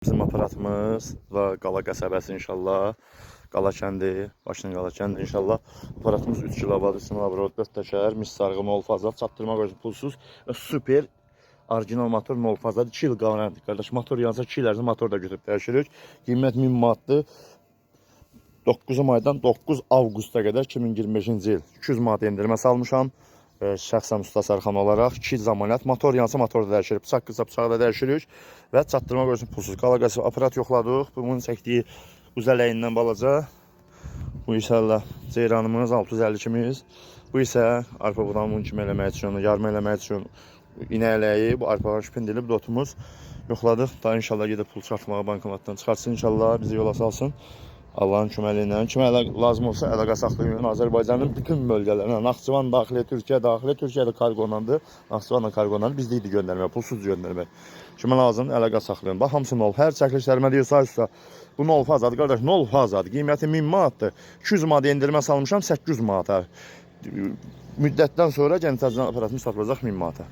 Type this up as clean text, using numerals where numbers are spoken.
Bizim aparatımız və Qala qəsəbəsi inşallah. Qala kəndi, başının Qala kəndi inşallah. Aparatımız 3 kW, sinabro, 4 təkər, mis sarğı, nol fazla, çatdırma qoyucu pulsuz və super orijinal motor nol fazla 2 il qalanıdır. Qardaş motor yansa 2 il ərzində motor da götürüb dəyişirik. Qiymət 1000 manatdır. 9 aydan 9 avqusta qədər 2025-ci il 200 manat endirmə salmışam. Şəxsən usta sərxan olaraq 2 zamanət motor yansa motor da dəyişirik, bıçaq qısa bıçağı da dəyişirik və çatdırma qoyucu pulsuz. Qala qəsəbəsi aparat yoxladıq. Bunun çəkdiyi uzələyindən balaca. Bu isə ceyranımız 650 kimiz. Bu isə arpa budanın kimi eləmək üçün, yarma eləmək üçün inəkləyi, bu arpalar şpindili dotumuz yoxladıq. Da inşallah gedib pul çıxartmağa bankomatdan çıxartsın inşallah, bizi yola salsın. Allahın köməli ilə. Kimə lazım olsa əlaqə saxlayın. Azərbaycanın bütün bölgələrinə, Naxçıvan daxili, Türkiyə daxili, Türkiyədə karqonandır. Naxçıvanla karqonandır. Bizdə idi göndərmək, pulsuz göndərmək. Kimə lazım əlaqə saxlayın. Bax hamısı nol. Hər çəkilişlərimə deyirsə, üstə bu nol fazadır qardaş, nol fazadır. Qiyməti 1000 manatdır. 200 manat endirmə salmışam 800 manata. Müddətdən sonra gəncəzdən aparatımız satılacaq 1000 manata.